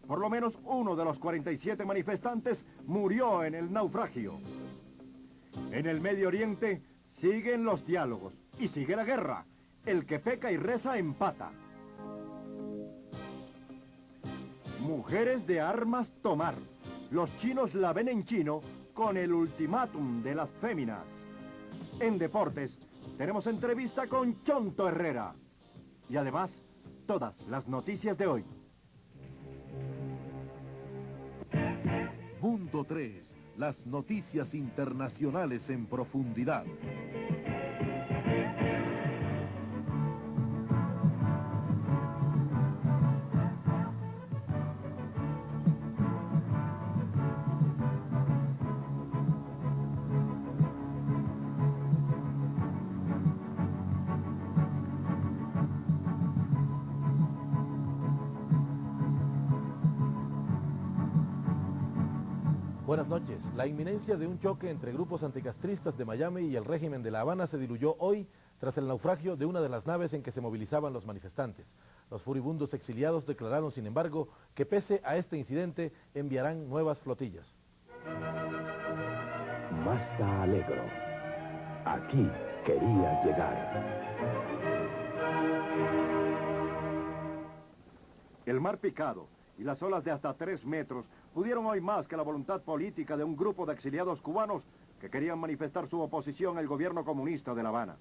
Por lo menos uno de los 47 manifestantes murió en el naufragio. En el Medio Oriente siguen los diálogos y sigue la guerra. El que peca y reza empata. Mujeres de armas tomar. Los chinos la ven en chino con el ultimátum de las féminas. En deportes tenemos entrevista con Chonto Herrera. Y además, todas las noticias de hoy. Mundo 3, las noticias internacionales en profundidad. Buenas noches. La inminencia de un choque entre grupos anticastristas de Miami y el régimen de La Habana se diluyó hoy tras el naufragio de una de las naves en que se movilizaban los manifestantes. Los furibundos exiliados declararon, sin embargo, que pese a este incidente enviarán nuevas flotillas. Masta Alegro. Aquí quería llegar. El mar picado y las olas de hasta 3 metros pudieron hoy más que la voluntad política de un grupo de exiliados cubanos que querían manifestar su oposición al gobierno comunista de La Habana.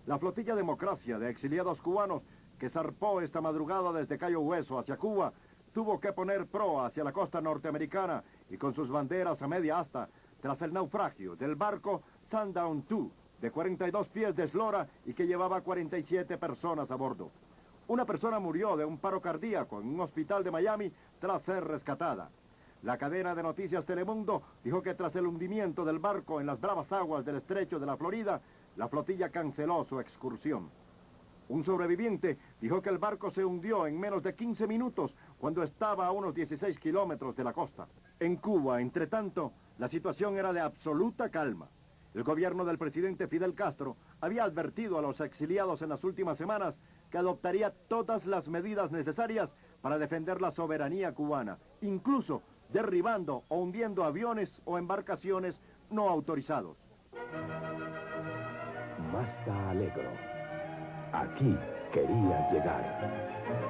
La flotilla Democracia de exiliados cubanos que zarpó esta madrugada desde Cayo Hueso hacia Cuba tuvo que poner proa hacia la costa norteamericana y con sus banderas a media asta tras el naufragio del barco Sundown II de 42 pies de eslora y que llevaba 47 personas a bordo. Una persona murió de un paro cardíaco en un hospital de Miami tras ser rescatada. La cadena de noticias Telemundo dijo que tras el hundimiento del barco en las bravas aguas del estrecho de la Florida, la flotilla canceló su excursión. Un sobreviviente dijo que el barco se hundió en menos de 15 minutos cuando estaba a unos 16 kilómetros de la costa. En Cuba, entre tanto, la situación era de absoluta calma. El gobierno del presidente Fidel Castro había advertido a los exiliados en las últimas semanas que adoptaría todas las medidas necesarias para defender la soberanía cubana, incluso derribando o hundiendo aviones o embarcaciones no autorizados. Masta Alegro. Aquí quería llegar.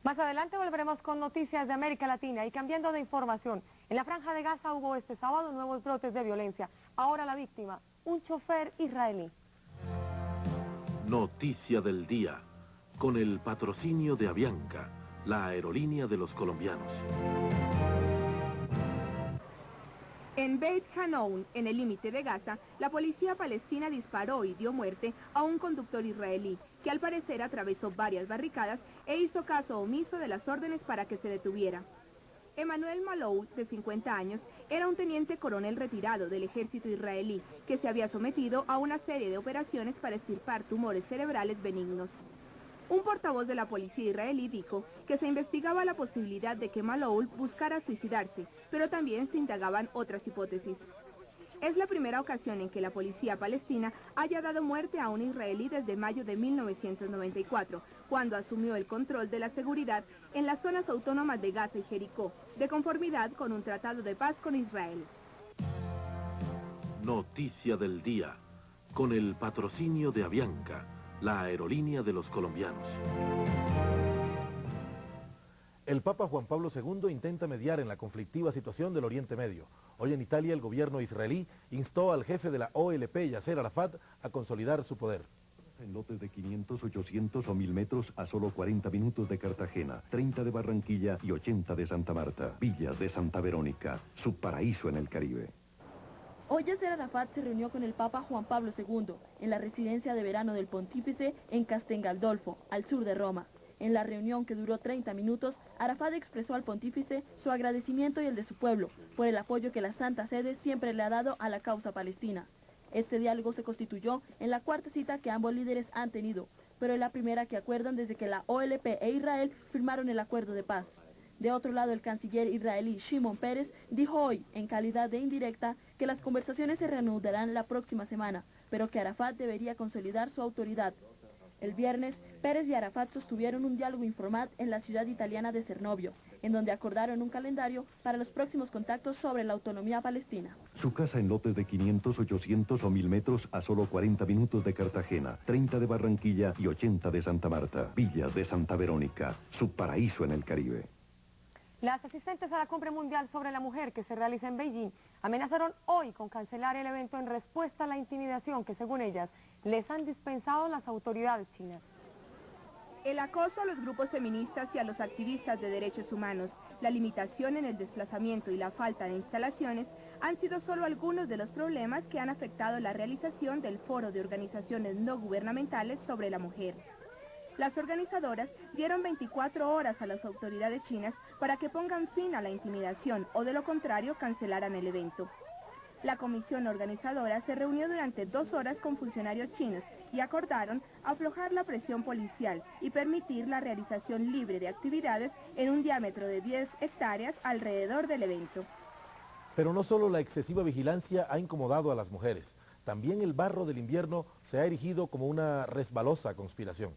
Más adelante volveremos con noticias de América Latina y cambiando de información. En la Franja de Gaza hubo este sábado nuevos brotes de violencia. Ahora la víctima, un chofer israelí. Noticia del día, con el patrocinio de Avianca, la aerolínea de los colombianos. En Beit Hanoun, en el límite de Gaza, la policía palestina disparó y dio muerte a un conductor israelí, que al parecer atravesó varias barricadas e hizo caso omiso de las órdenes para que se detuviera. Emmanuel Malou, de 50 años, era un teniente coronel retirado del ejército israelí, que se había sometido a una serie de operaciones para extirpar tumores cerebrales benignos. Un portavoz de la policía israelí dijo que se investigaba la posibilidad de que Maloul buscara suicidarse, pero también se indagaban otras hipótesis. Es la primera ocasión en que la policía palestina haya dado muerte a un israelí desde mayo de 1994, cuando asumió el control de la seguridad en las zonas autónomas de Gaza y Jericó, de conformidad con un tratado de paz con Israel. Noticia del día, con el patrocinio de Avianca, la aerolínea de los colombianos. El Papa Juan Pablo II intenta mediar en la conflictiva situación del Oriente Medio. Hoy en Italia el gobierno israelí instó al jefe de la OLP, Yasser Arafat, a consolidar su poder. En lotes de 500, 800 o 1000 metros a solo 40 minutos de Cartagena, 30 de Barranquilla y 80 de Santa Marta. Villas de Santa Verónica, su paraíso en el Caribe. Hoy Yasser Arafat se reunió con el Papa Juan Pablo II en la residencia de verano del Pontífice en Castel Gandolfo, al sur de Roma. En la reunión, que duró 30 minutos, Arafat expresó al Pontífice su agradecimiento y el de su pueblo por el apoyo que la Santa Sede siempre le ha dado a la causa palestina. Este diálogo se constituyó en la cuarta cita que ambos líderes han tenido, pero es la primera que acuerdan desde que la OLP e Israel firmaron el acuerdo de paz. De otro lado, el canciller israelí Shimon Peres dijo hoy, en calidad de indirecta, que las conversaciones se reanudarán la próxima semana, pero que Arafat debería consolidar su autoridad. El viernes, Pérez y Arafat sostuvieron un diálogo informal en la ciudad italiana de Cernovio, en donde acordaron un calendario para los próximos contactos sobre la autonomía palestina. Su casa en lotes de 500, 800 o 1000 metros a solo 40 minutos de Cartagena, 30 de Barranquilla y 80 de Santa Marta. Villas de Santa Verónica, su paraíso en el Caribe. Las asistentes a la Cumbre Mundial sobre la Mujer que se realiza en Beijing amenazaron hoy con cancelar el evento en respuesta a la intimidación que, según ellas, les han dispensado las autoridades chinas. El acoso a los grupos feministas y a los activistas de derechos humanos, la limitación en el desplazamiento y la falta de instalaciones han sido solo algunos de los problemas que han afectado la realización del Foro de Organizaciones No Gubernamentales sobre la Mujer. Las organizadoras dieron 24 horas a las autoridades chinas para que pongan fin a la intimidación o, de lo contrario, cancelaran el evento. La comisión organizadora se reunió durante 2 horas con funcionarios chinos y acordaron aflojar la presión policial y permitir la realización libre de actividades en un diámetro de 10 hectáreas alrededor del evento. Pero no solo la excesiva vigilancia ha incomodado a las mujeres, también el barro del invierno se ha erigido como una resbalosa conspiración.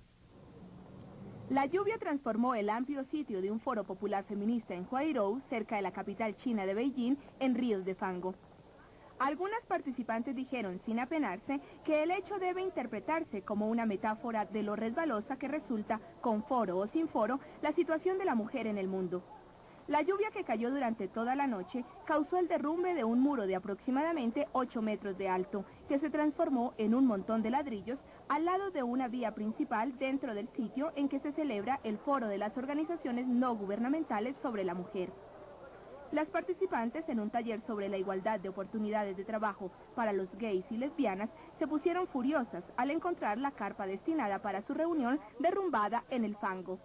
La lluvia transformó el amplio sitio de un foro popular feminista en Huairou, cerca de la capital china de Beijing, en ríos de fango. Algunas participantes dijeron sin apenarse que el hecho debe interpretarse como una metáfora de lo resbalosa que resulta, con foro o sin foro, la situación de la mujer en el mundo. La lluvia que cayó durante toda la noche causó el derrumbe de un muro de aproximadamente 8 metros de alto, que se transformó en un montón de ladrillos al lado de una vía principal dentro del sitio en que se celebra el Foro de las Organizaciones No Gubernamentales sobre la Mujer. Las participantes en un taller sobre la igualdad de oportunidades de trabajo para los gays y lesbianas se pusieron furiosas al encontrar la carpa destinada para su reunión derrumbada en el fango.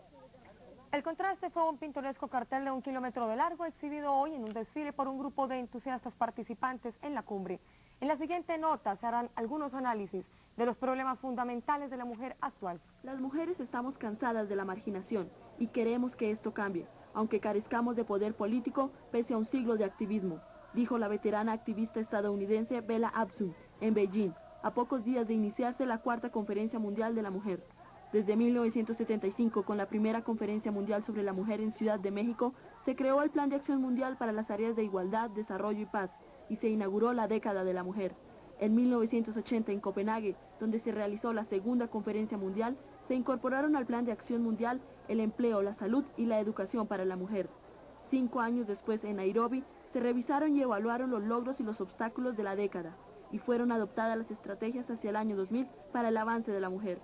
El contraste fue un pintoresco cartel de 1 kilómetro de largo exhibido hoy en un desfile por un grupo de entusiastas participantes en la cumbre. En la siguiente nota se harán algunos análisis de los problemas fundamentales de la mujer actual. Las mujeres estamos cansadas de la marginación y queremos que esto cambie, aunque carezcamos de poder político pese a un siglo de activismo, dijo la veterana activista estadounidense Bella Abzug en Beijing, a pocos días de iniciarse la 4ª Conferencia Mundial de la Mujer. Desde 1975, con la primera Conferencia Mundial sobre la Mujer en Ciudad de México, se creó el Plan de Acción Mundial para las áreas de igualdad, desarrollo y paz, y se inauguró la década de la mujer. En 1980, en Copenhague, donde se realizó la 2ª Conferencia Mundial, se incorporaron al Plan de Acción Mundial el empleo, la salud y la educación para la mujer. 5 años después, en Nairobi, se revisaron y evaluaron los logros y los obstáculos de la década, y fueron adoptadas las estrategias hacia el año 2000 para el avance de la mujer.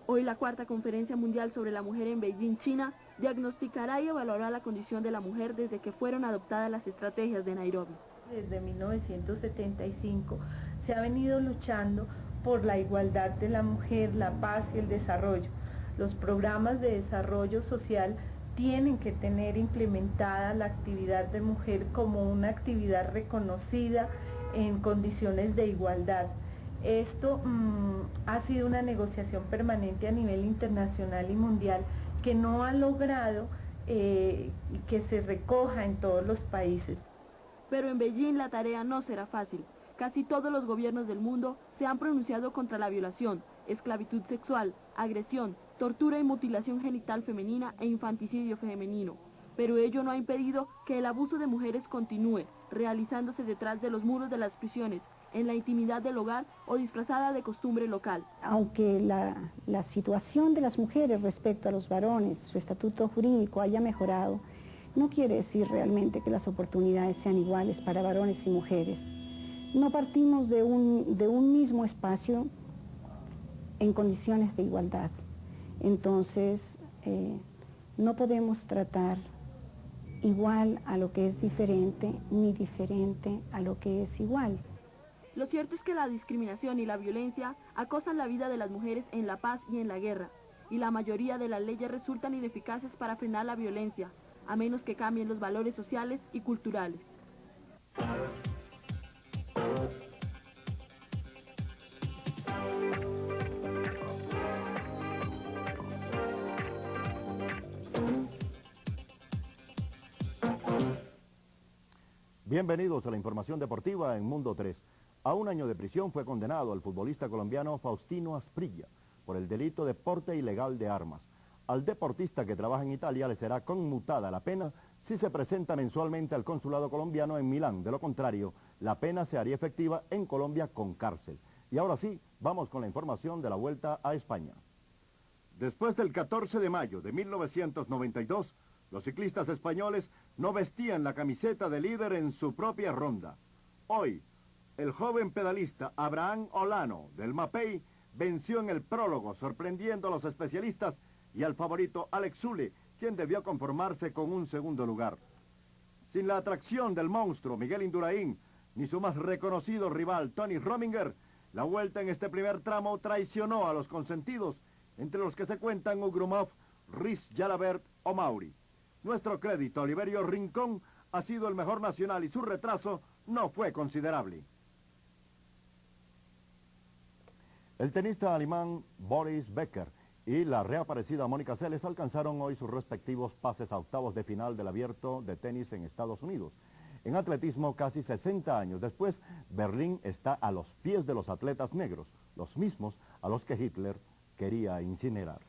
Hoy la 4ª Conferencia Mundial sobre la Mujer en Beijing, China, diagnosticará y evaluará la condición de la mujer desde que fueron adoptadas las estrategias de Nairobi. Desde 1975 se ha venido luchando por la igualdad de la mujer, la paz y el desarrollo. Los programas de desarrollo social tienen que tener implementada la actividad de mujer como una actividad reconocida en condiciones de igualdad. Esto ha sido una negociación permanente a nivel internacional y mundial que no ha logrado que se recoja en todos los países. Pero en Beijing la tarea no será fácil. Casi todos los gobiernos del mundo se han pronunciado contra la violación, esclavitud sexual, agresión, tortura y mutilación genital femenina e infanticidio femenino. Pero ello no ha impedido que el abuso de mujeres continúe, realizándose detrás de los muros de las prisiones, en la intimidad del hogar o disfrazada de costumbre local. Aunque la situación de las mujeres respecto a los varones, su estatuto jurídico haya mejorado, no quiere decir realmente que las oportunidades sean iguales para varones y mujeres. No partimos de un mismo espacio en condiciones de igualdad. Entonces, no podemos tratar igual a lo que es diferente, ni diferente a lo que es igual. Lo cierto es que la discriminación y la violencia acosan la vida de las mujeres en la paz y en la guerra, y la mayoría de las leyes resultan ineficaces para frenar la violencia, a menos que cambien los valores sociales y culturales. Bienvenidos a la información deportiva en Mundo 3. A 1 año de prisión fue condenado el futbolista colombiano Faustino Asprilla, por el delito de porte ilegal de armas. Al deportista que trabaja en Italia le será conmutada la pena si se presenta mensualmente al consulado colombiano en Milán. De lo contrario, la pena se haría efectiva en Colombia con cárcel. Y ahora sí, vamos con la información de la Vuelta a España. Después del 14 de mayo de 1992, los ciclistas españoles no vestían la camiseta de líder en su propia ronda. Hoy, el joven pedalista Abraham Olano del Mapei venció en el prólogo, sorprendiendo a los especialistas y al favorito Alex Zülle, quien debió conformarse con un segundo lugar. Sin la atracción del monstruo Miguel Indurain, ni su más reconocido rival Tony Rominger, la Vuelta en este primer tramo traicionó a los consentidos, entre los que se cuentan Ugrumov, Riz Jalabert o Mauri. Nuestro crédito, Oliverio Rincón, ha sido el mejor nacional y su retraso no fue considerable. El tenista alemán Boris Becker y la reaparecida Mónica Seles alcanzaron hoy sus respectivos pases a octavos de final del Abierto de tenis en Estados Unidos. En atletismo, casi 60 años después, Berlín está a los pies de los atletas negros, los mismos a los que Hitler quería incinerar.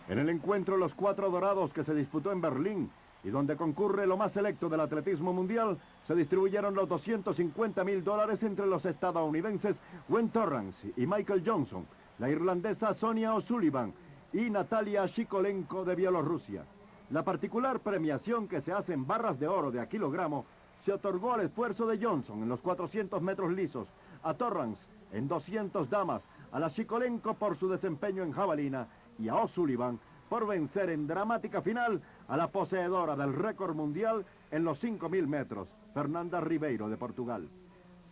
En el encuentro Los Cuatro Dorados que se disputó en Berlín y donde concurre lo más selecto del atletismo mundial, se distribuyeron los $250.000 entre los estadounidenses Gwen Torrance y Michael Johnson, la irlandesa Sonia O'Sullivan y Natalia Shikolenko de Bielorrusia. La particular premiación que se hace en barras de oro de a kilogramo se otorgó al esfuerzo de Johnson en los 400 metros lisos, a Torrance en 200 damas, a la Shikolenko por su desempeño en jabalina y a O'Sullivan por vencer en dramática final a la poseedora del récord mundial en los 5.000 metros, Fernanda Ribeiro de Portugal.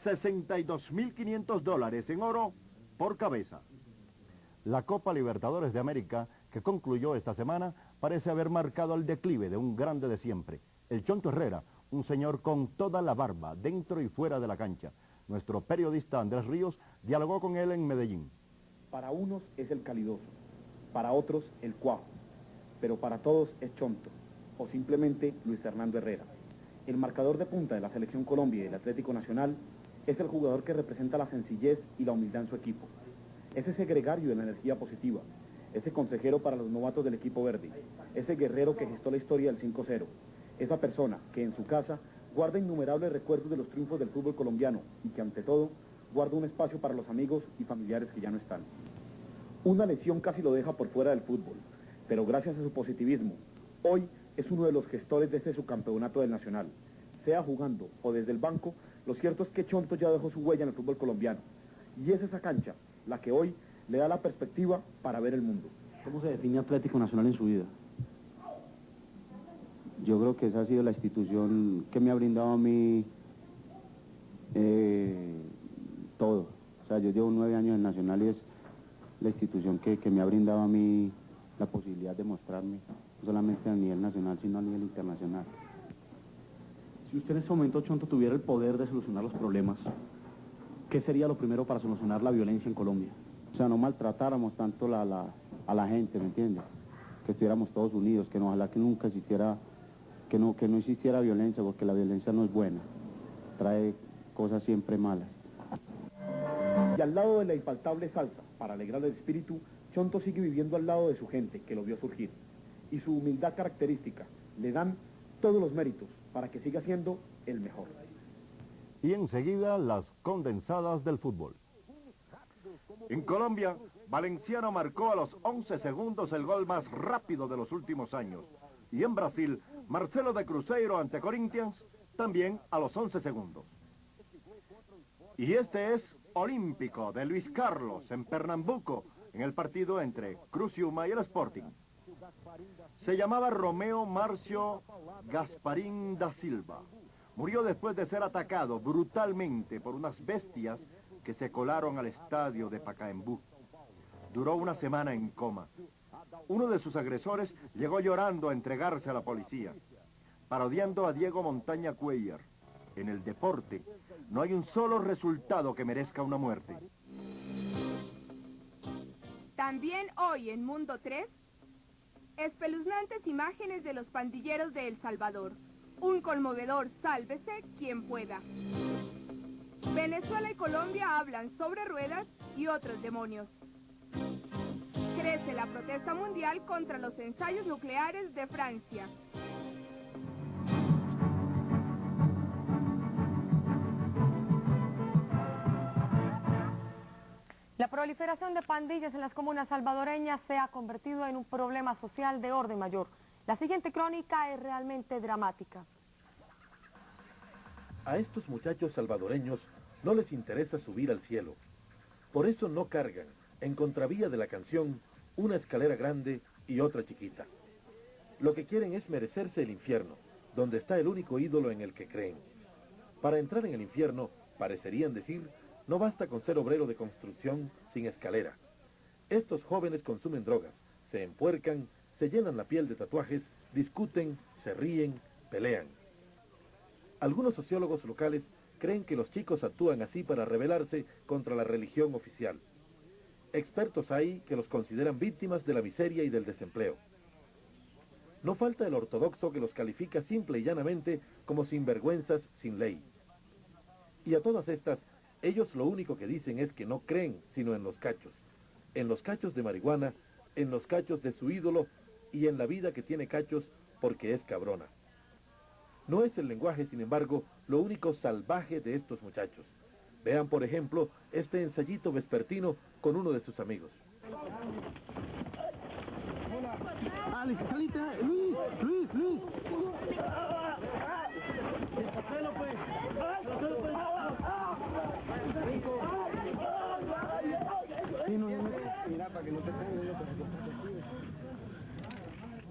$62.500 en oro por cabeza. La Copa Libertadores de América, que concluyó esta semana, parece haber marcado el declive de un grande de siempre, el Chonto Herrera, un señor con toda la barba, dentro y fuera de la cancha. Nuestro periodista Andrés Ríos dialogó con él en Medellín. Para unos es el calidoso, para otros el cuajo, pero para todos es Chonto, o simplemente Luis Fernando Herrera. El marcador de punta de la Selección Colombia y del Atlético Nacional es el jugador que representa la sencillez y la humildad en su equipo. Es ese gregario de la energía positiva, ese consejero para los novatos del equipo verde, ese guerrero que gestó la historia del 5-0, esa persona que en su casa guarda innumerables recuerdos de los triunfos del fútbol colombiano y que ante todo guarda un espacio para los amigos y familiares que ya no están. Una lesión casi lo deja por fuera del fútbol, pero gracias a su positivismo, hoy es uno de los gestores de este subcampeonato del Nacional. Sea jugando o desde el banco, lo cierto es que Chonto ya dejó su huella en el fútbol colombiano. Y es esa cancha la que hoy le da la perspectiva para ver el mundo. ¿Cómo se define Atlético Nacional en su vida? Yo creo que esa ha sido la institución que me ha brindado a mí todo. O sea, yo llevo 9 años en Nacional y es la institución que me ha brindado a mí la posibilidad de mostrarme, no solamente a nivel nacional, sino a nivel internacional. Si usted en este momento, Chonto, tuviera el poder de solucionar los problemas, ¿qué sería lo primero para solucionar la violencia en Colombia? O sea, no maltratáramos tanto a la gente, ¿me entiendes? Que estuviéramos todos unidos, que ojalá que nunca existiera, que no existiera violencia, porque la violencia no es buena, trae cosas siempre malas. Y al lado de la infaltable salsa, para alegrar el espíritu, Chonto sigue viviendo al lado de su gente, que lo vio surgir. Y su humildad característica le dan todos los méritos para que siga siendo el mejor. Y enseguida las condensadas del fútbol. En Colombia, Valenciano marcó a los 11 segundos el gol más rápido de los últimos años. Y en Brasil, Marcelo de Cruzeiro ante Corinthians, también a los 11 segundos. Y este es Olímpico de Luis Carlos en Pernambuco, en el partido entre Criciúma y el Sporting. Se llamaba Romeo Marcio Gasparín da Silva. Murió después de ser atacado brutalmente por unas bestias que se colaron al estadio de Pacaembu. Duró una semana en coma. Uno de sus agresores llegó llorando a entregarse a la policía, parodiando a Diego Montaña Cuellar. En el deporte no hay un solo resultado que merezca una muerte. También hoy en Mundo 3, espeluznantes imágenes de los pandilleros de El Salvador. Un conmovedor sálvese quien pueda. Venezuela y Colombia hablan sobre ruedas y otros demonios. Crece la protesta mundial contra los ensayos nucleares de Francia. La proliferación de pandillas en las comunas salvadoreñas se ha convertido en un problema social de orden mayor. La siguiente crónica es realmente dramática. A estos muchachos salvadoreños no les interesa subir al cielo. Por eso no cargan, en contravía de la canción, una escalera grande y otra chiquita. Lo que quieren es merecerse el infierno, donde está el único ídolo en el que creen. Para entrar en el infierno, parecerían decir, no basta con ser obrero de construcción sin escalera. Estos jóvenes consumen drogas, se empuercan, se llenan la piel de tatuajes, discuten, se ríen, pelean. Algunos sociólogos locales creen que los chicos actúan así para rebelarse contra la religión oficial. Expertos hay que los consideran víctimas de la miseria y del desempleo. No falta el ortodoxo que los califica simple y llanamente como sinvergüenzas sin ley. Y a todas estas, ellos lo único que dicen es que no creen sino en los cachos de marihuana, en los cachos de su ídolo y en la vida que tiene cachos porque es cabrona. No es el lenguaje, sin embargo, lo único salvaje de estos muchachos. Vean, por ejemplo, este ensayito vespertino con uno de sus amigos. Alex, salite, Luis.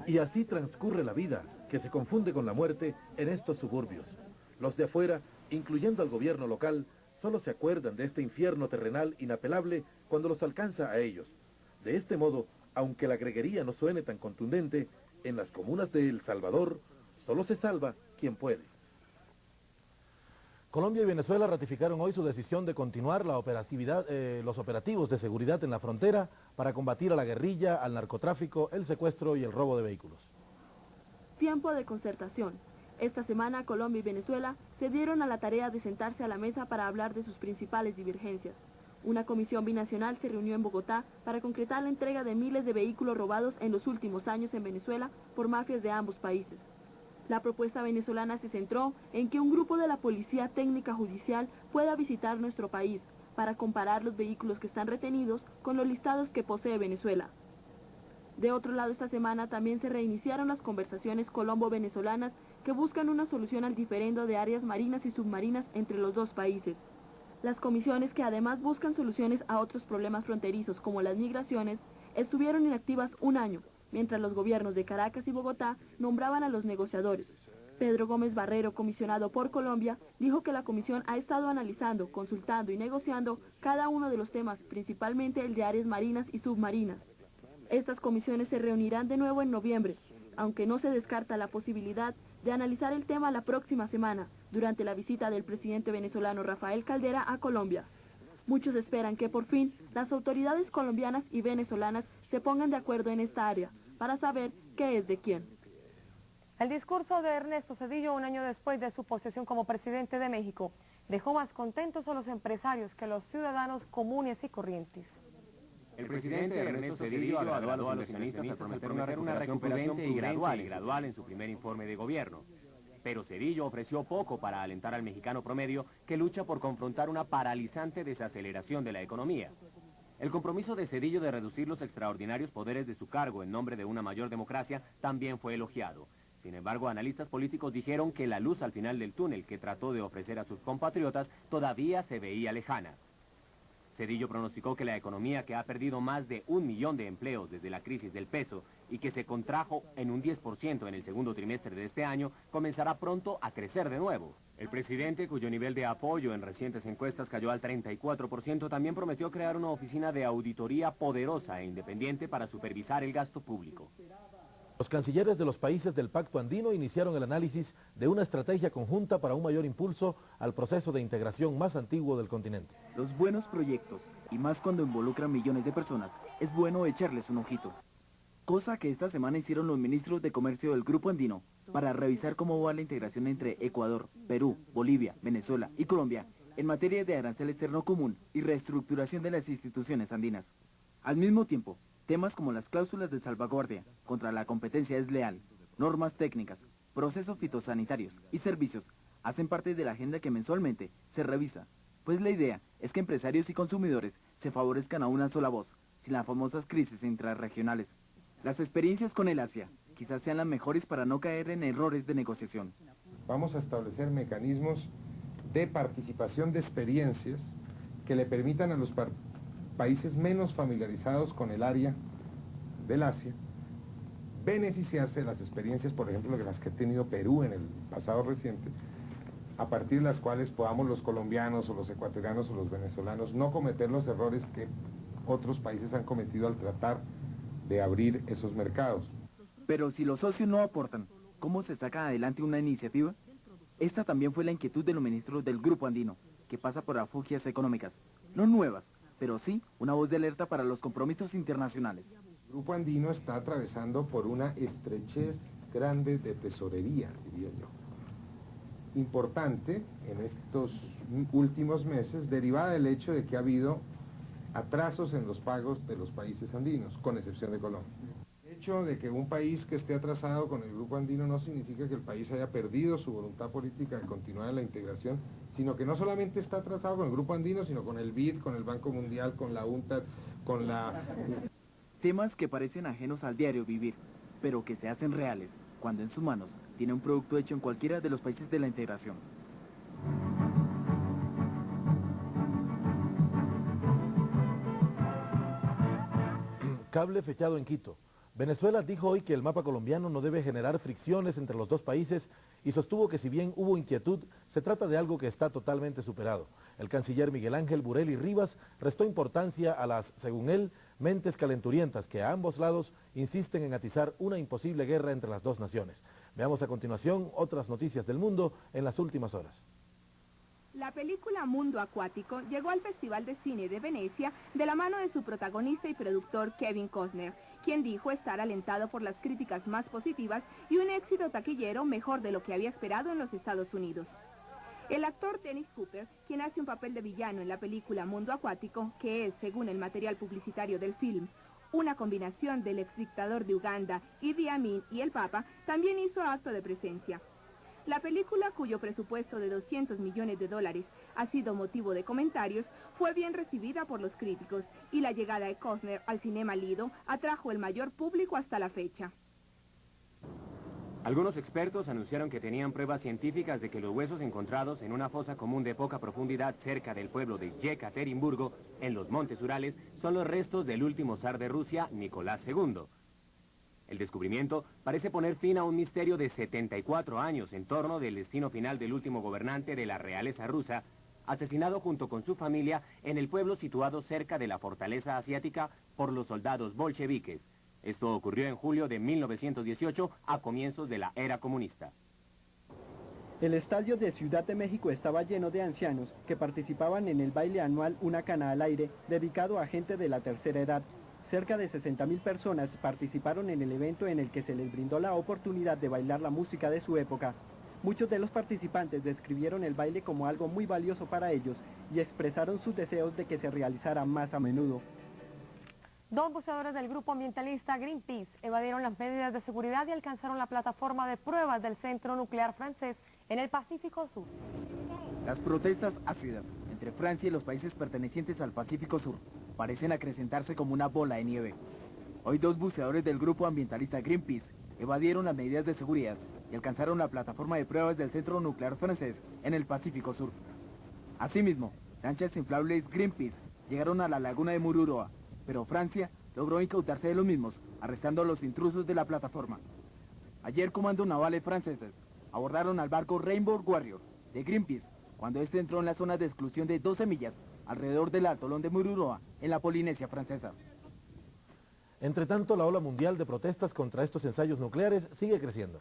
Y así transcurre la vida, que se confunde con la muerte en estos suburbios. Los de afuera, incluyendo al gobierno local, solo se acuerdan de este infierno terrenal inapelable cuando los alcanza a ellos. De este modo, aunque la greguería no suene tan contundente, en las comunas de El Salvador solo se salva quien puede. Colombia y Venezuela ratificaron hoy su decisión de continuar los operativos de seguridad en la frontera para combatir a la guerrilla, al narcotráfico, el secuestro y el robo de vehículos. Tiempo de concertación. Esta semana Colombia y Venezuela se dieron a la tarea de sentarse a la mesa para hablar de sus principales divergencias. Una comisión binacional se reunió en Bogotá para concretar la entrega de miles de vehículos robados en los últimos años en Venezuela por mafias de ambos países. La propuesta venezolana se centró en que un grupo de la Policía Técnica Judicial pueda visitar nuestro país para comparar los vehículos que están retenidos con los listados que posee Venezuela. De otro lado, esta semana también se reiniciaron las conversaciones colombo-venezolanas que buscan una solución al diferendo de áreas marinas y submarinas entre los dos países. Las comisiones, que además buscan soluciones a otros problemas fronterizos como las migraciones, estuvieron inactivas un año, mientras los gobiernos de Caracas y Bogotá nombraban a los negociadores. Pedro Gómez Barrero, comisionado por Colombia, dijo que la comisión ha estado analizando, consultando y negociando cada uno de los temas, principalmente el de áreas marinas y submarinas. Estas comisiones se reunirán de nuevo en noviembre, aunque no se descarta la posibilidad de analizar el tema la próxima semana, durante la visita del presidente venezolano Rafael Caldera a Colombia. Muchos esperan que por fin las autoridades colombianas y venezolanas se pongan de acuerdo en esta área, para saber qué es de quién. El discurso de Ernesto Zedillo, un año después de su posesión como presidente de México, dejó más contentos a los empresarios que a los ciudadanos comunes y corrientes. El presidente Ernesto Zedillo agradó a los inversionistas al prometer una recuperación prudente y gradual en su primer informe de gobierno. Pero Zedillo ofreció poco para alentar al mexicano promedio que lucha por confrontar una paralizante desaceleración de la economía. El compromiso de Zedillo de reducir los extraordinarios poderes de su cargo en nombre de una mayor democracia también fue elogiado. Sin embargo, analistas políticos dijeron que la luz al final del túnel que trató de ofrecer a sus compatriotas todavía se veía lejana. Zedillo pronosticó que la economía, que ha perdido más de 1 millón de empleos desde la crisis del peso y que se contrajo en un 10% en el segundo trimestre de este año, comenzará pronto a crecer de nuevo. El presidente, cuyo nivel de apoyo en recientes encuestas cayó al 34%, también prometió crear una oficina de auditoría poderosa e independiente para supervisar el gasto público. Los cancilleres de los países del Pacto Andino iniciaron el análisis de una estrategia conjunta para un mayor impulso al proceso de integración más antiguo del continente. Los buenos proyectos, y más cuando involucran millones de personas, es bueno echarles un ojito. Cosa que esta semana hicieron los ministros de comercio del Grupo Andino para revisar cómo va la integración entre Ecuador, Perú, Bolivia, Venezuela y Colombia en materia de arancel externo común y reestructuración de las instituciones andinas. Al mismo tiempo, temas como las cláusulas de salvaguardia contra la competencia desleal, normas técnicas, procesos fitosanitarios y servicios hacen parte de la agenda que mensualmente se revisa, pues la idea es que empresarios y consumidores se favorezcan a una sola voz, sin las famosas crisis intrarregionales. Las experiencias con el Asia quizás sean las mejores para no caer en errores de negociación. Vamos a establecer mecanismos de participación de experiencias que le permitan a los países menos familiarizados con el área del Asia beneficiarse de las experiencias, por ejemplo, de las que ha tenido Perú en el pasado reciente, a partir de las cuales podamos los colombianos o los ecuatorianos o los venezolanos no cometer los errores que otros países han cometido al tratar de abrir esos mercados. Pero si los socios no aportan, ¿cómo se saca adelante una iniciativa? Esta también fue la inquietud de los ministros del Grupo Andino, que pasa por afugias económicas, no nuevas, pero sí una voz de alerta para los compromisos internacionales. El Grupo Andino está atravesando por una estrechez grande de tesorería, diría yo. Importante en estos últimos meses, derivada del hecho de que ha habido atrasos en los pagos de los países andinos, con excepción de Colombia. El hecho de que un país que esté atrasado con el Grupo Andino no significa que el país haya perdido su voluntad política de continuar en la integración, sino que no solamente está atrasado con el Grupo Andino, sino con el BID, con el Banco Mundial, con la UNCTAD, con la... Temas que parecen ajenos al diario vivir, pero que se hacen reales cuando en sus manos tiene un producto hecho en cualquiera de los países de la integración. Cable fechado en Quito. Venezuela dijo hoy que el mapa colombiano no debe generar fricciones entre los dos países y sostuvo que si bien hubo inquietud, se trata de algo que está totalmente superado. El canciller Miguel Ángel Burelli Rivas restó importancia a las, según él, mentes calenturientas que a ambos lados insisten en atizar una imposible guerra entre las dos naciones. Veamos a continuación otras noticias del mundo en las últimas horas. La película Mundo Acuático llegó al Festival de Cine de Venecia de la mano de su protagonista y productor Kevin Costner, quien dijo estar alentado por las críticas más positivas y un éxito taquillero mejor de lo que había esperado en los Estados Unidos. El actor Dennis Cooper, quien hace un papel de villano en la película Mundo Acuático, que es, según el material publicitario del film, una combinación del exdictador de Uganda, Idi Amin, y el Papa, también hizo acto de presencia. La película, cuyo presupuesto de $200 millones ha sido motivo de comentarios, fue bien recibida por los críticos y la llegada de Costner al Cinema Lido atrajo el mayor público hasta la fecha. Algunos expertos anunciaron que tenían pruebas científicas de que los huesos encontrados en una fosa común de poca profundidad cerca del pueblo de Yekaterinburgo, en los Montes Urales, son los restos del último zar de Rusia, Nicolás II. El descubrimiento parece poner fin a un misterio de 74 años en torno del destino final del último gobernante de la realeza rusa, asesinado junto con su familia en el pueblo situado cerca de la fortaleza asiática por los soldados bolcheviques. Esto ocurrió en julio de 1918, a comienzos de la era comunista. El estadio de Ciudad de México estaba lleno de ancianos que participaban en el baile anual Una Cana al Aire, dedicado a gente de la tercera edad. Cerca de 60.000 personas participaron en el evento en el que se les brindó la oportunidad de bailar la música de su época. Muchos de los participantes describieron el baile como algo muy valioso para ellos y expresaron sus deseos de que se realizara más a menudo. Dos buceadores del grupo ambientalista Greenpeace evadieron las medidas de seguridad y alcanzaron la plataforma de pruebas del centro nuclear francés en el Pacífico Sur. Las protestas ácidas entre Francia y los países pertenecientes al Pacífico Sur parecen acrecentarse como una bola de nieve. Hoy dos buceadores del grupo ambientalista Greenpeace evadieron las medidas de seguridad y alcanzaron la plataforma de pruebas del centro nuclear francés en el Pacífico Sur. Asimismo, lanchas inflables Greenpeace llegaron a la laguna de Mururoa, pero Francia logró incautarse de los mismos, arrestando a los intrusos de la plataforma. Ayer comandos navales franceses abordaron al barco Rainbow Warrior de Greenpeace cuando este entró en la zona de exclusión de 12 millas alrededor del atolón de Mururoa, en la Polinesia francesa. Entre tanto, la ola mundial de protestas contra estos ensayos nucleares sigue creciendo.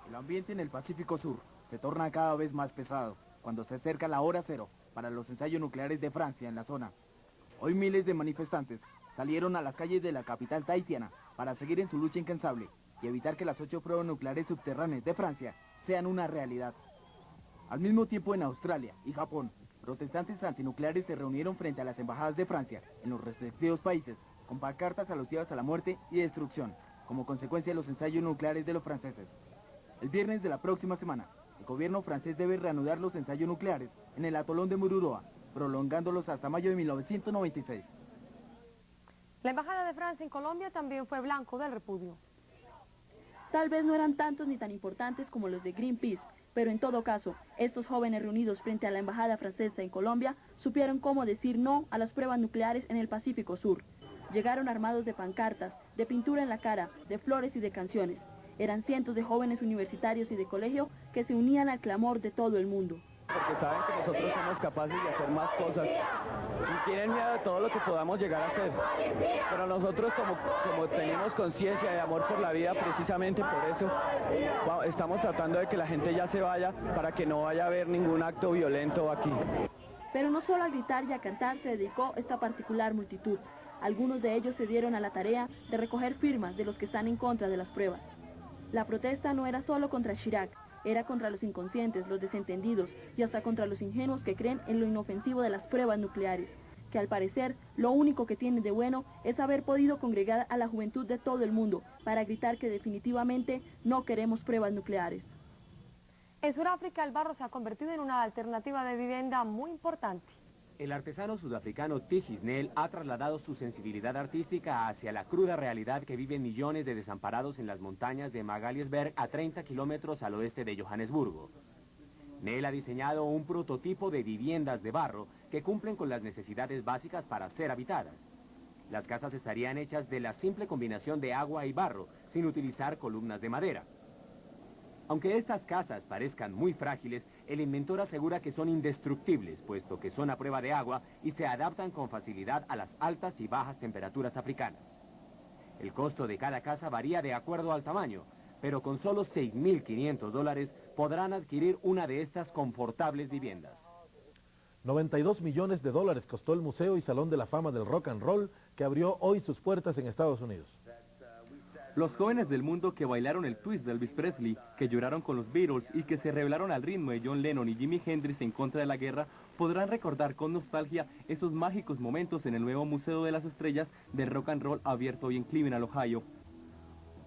El ambiente en el Pacífico Sur se torna cada vez más pesado cuando se acerca la hora cero para los ensayos nucleares de Francia en la zona. Hoy miles de manifestantes salieron a las calles de la capital tahitiana para seguir en su lucha incansable y evitar que las 8 pruebas nucleares subterráneas de Francia sean una realidad. Al mismo tiempo, en Australia y Japón Protestantes antinucleares se reunieron frente a las embajadas de Francia en los respectivos países con pancartas alusivas a la muerte y destrucción como consecuencia de los ensayos nucleares de los franceses. El viernes de la próxima semana, el gobierno francés debe reanudar los ensayos nucleares en el atolón de Mururoa, prolongándolos hasta mayo de 1996. La Embajada de Francia en Colombia también fue blanco del repudio. Tal vez no eran tantos ni tan importantes como los de Greenpeace, pero en todo caso, estos jóvenes reunidos frente a la Embajada francesa en Colombia supieron cómo decir no a las pruebas nucleares en el Pacífico Sur. Llegaron armados de pancartas, de pintura en la cara, de flores y de canciones. Eran cientos de jóvenes universitarios y de colegio que se unían al clamor de todo el mundo. Porque saben que nosotros somos capaces de hacer más cosas y tienen miedo de todo lo que podamos llegar a hacer. Pero nosotros como tenemos conciencia de amor por la vida, precisamente por eso estamos tratando de que la gente ya se vaya para que no vaya a haber ningún acto violento aquí. Pero no solo a gritar y a cantar se dedicó esta particular multitud. Algunos de ellos se dieron a la tarea de recoger firmas de los que están en contra de las pruebas. La protesta no era solo contra Chirac, era contra los inconscientes, los desentendidos y hasta contra los ingenuos que creen en lo inofensivo de las pruebas nucleares, que al parecer lo único que tienen de bueno es haber podido congregar a la juventud de todo el mundo para gritar que definitivamente no queremos pruebas nucleares. En Sudáfrica el barro se ha convertido en una alternativa de vivienda muy importante. El artesano sudafricano Tiggy Snell ha trasladado su sensibilidad artística hacia la cruda realidad que viven millones de desamparados en las montañas de Magaliesberg a 30 kilómetros al oeste de Johannesburgo. Snell ha diseñado un prototipo de viviendas de barro que cumplen con las necesidades básicas para ser habitadas. Las casas estarían hechas de la simple combinación de agua y barro, sin utilizar columnas de madera. Aunque estas casas parezcan muy frágiles, el inventor asegura que son indestructibles, puesto que son a prueba de agua y se adaptan con facilidad a las altas y bajas temperaturas africanas. El costo de cada casa varía de acuerdo al tamaño, pero con solo $6.500 podrán adquirir una de estas confortables viviendas. 92 millones de dólares costó el Museo y Salón de la Fama del Rock and Roll, que abrió hoy sus puertas en Estados Unidos. Los jóvenes del mundo que bailaron el twist de Elvis Presley, que lloraron con los Beatles y que se rebelaron al ritmo de John Lennon y Jimi Hendrix en contra de la guerra, podrán recordar con nostalgia esos mágicos momentos en el nuevo Museo de las Estrellas del Rock and Roll abierto hoy en Cleveland, Ohio.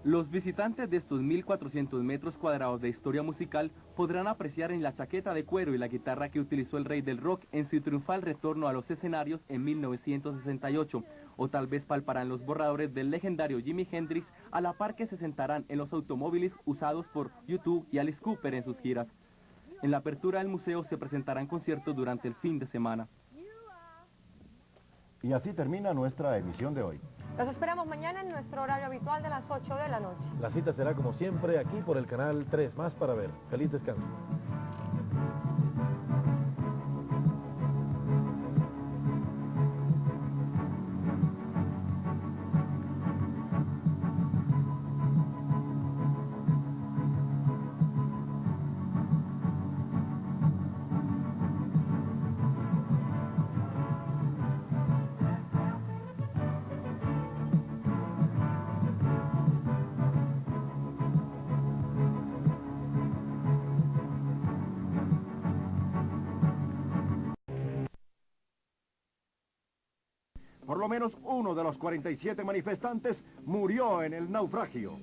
Los visitantes de estos 1.400 metros cuadrados de historia musical podrán apreciar en la chaqueta de cuero y la guitarra que utilizó el rey del rock en su triunfal retorno a los escenarios en 1968, o tal vez palparán los borradores del legendario Jimi Hendrix a la par que se sentarán en los automóviles usados por U2 y Alice Cooper en sus giras. En la apertura del museo se presentarán conciertos durante el fin de semana. Y así termina nuestra emisión de hoy. Los esperamos mañana en nuestro horario habitual de las 8 de la noche. La cita será como siempre aquí por el canal 3 Más para ver. Feliz descanso. Por lo menos uno de los 47 manifestantes murió en el naufragio.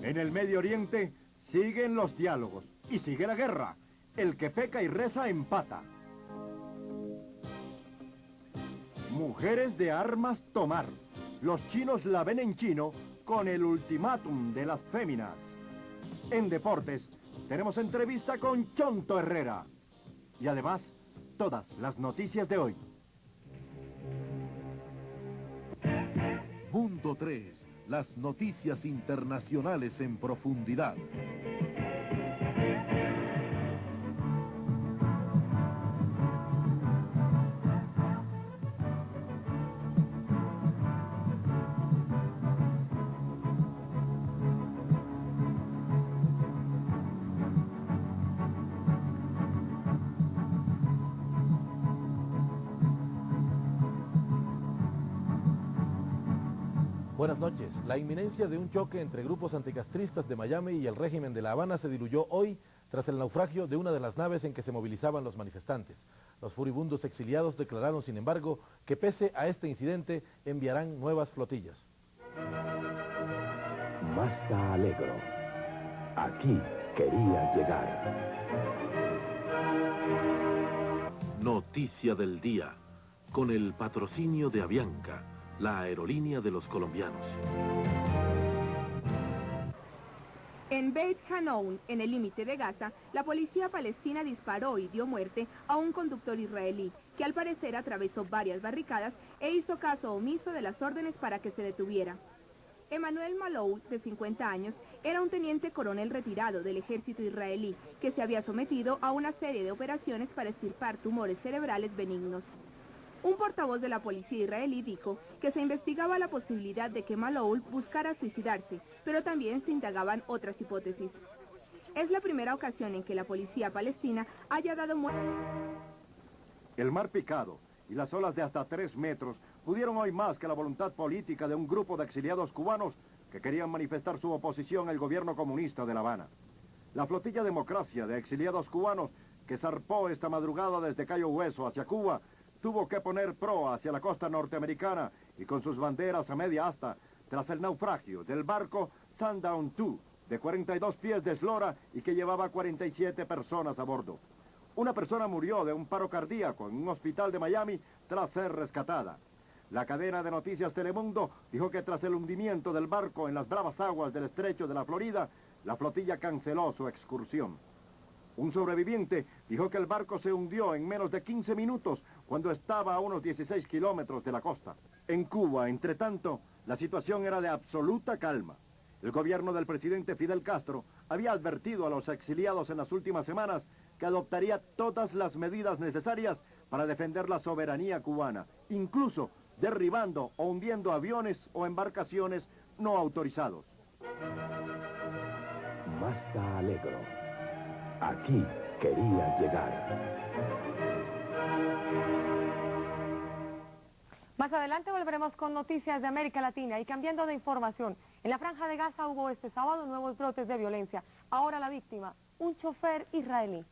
En el Medio Oriente siguen los diálogos y sigue la guerra. El que peca y reza empata. Mujeres de armas tomar. Los chinos la ven en chino con el ultimátum de las féminas. En deportes tenemos entrevista con Chonto Herrera. Y además, todas las noticias de hoy. Mundo 3, las noticias internacionales en profundidad. Buenas noches. La inminencia de un choque entre grupos anticastristas de Miami y el régimen de La Habana se diluyó hoy tras el naufragio de una de las naves en que se movilizaban los manifestantes. Los furibundos exiliados declararon, sin embargo, que pese a este incidente enviarán nuevas flotillas. Masta Alegro. Aquí quería llegar. Noticia del día, con el patrocinio de Avianca, la aerolínea de los colombianos. En Beit Hanoun, en el límite de Gaza, la policía palestina disparó y dio muerte a un conductor israelí, que al parecer atravesó varias barricadas e hizo caso omiso de las órdenes para que se detuviera. Emmanuel Malou, de 50 años, era un teniente coronel retirado del ejército israelí, que se había sometido a una serie de operaciones para extirpar tumores cerebrales benignos. Un portavoz de la policía israelí dijo que se investigaba la posibilidad de que Maloul buscara suicidarse, pero también se indagaban otras hipótesis. Es la primera ocasión en que la policía palestina haya dado muerte. El mar picado y las olas de hasta 3 metros pudieron hoy más que la voluntad política de un grupo de exiliados cubanos que querían manifestar su oposición al gobierno comunista de La Habana. La flotilla Democracia de exiliados cubanos que zarpó esta madrugada desde Cayo Hueso hacia Cuba tuvo que poner proa hacia la costa norteamericana y con sus banderas a media asta tras el naufragio del barco Sundown II, de 42 pies de eslora y que llevaba 47 personas a bordo. Una persona murió de un paro cardíaco en un hospital de Miami tras ser rescatada. La cadena de noticias Telemundo dijo que tras el hundimiento del barco en las bravas aguas del estrecho de la Florida, la flotilla canceló su excursión. Un sobreviviente dijo que el barco se hundió en menos de 15 minutos cuando estaba a unos 16 kilómetros de la costa. En Cuba, entre tanto, la situación era de absoluta calma. El gobierno del presidente Fidel Castro había advertido a los exiliados en las últimas semanas que adoptaría todas las medidas necesarias para defender la soberanía cubana, incluso derribando o hundiendo aviones o embarcaciones no autorizados. Masta Alegro. Aquí quería llegar. Más adelante volveremos con noticias de América Latina y cambiando de información. En la Franja de Gaza hubo este sábado nuevos brotes de violencia. Ahora la víctima, un chofer israelí.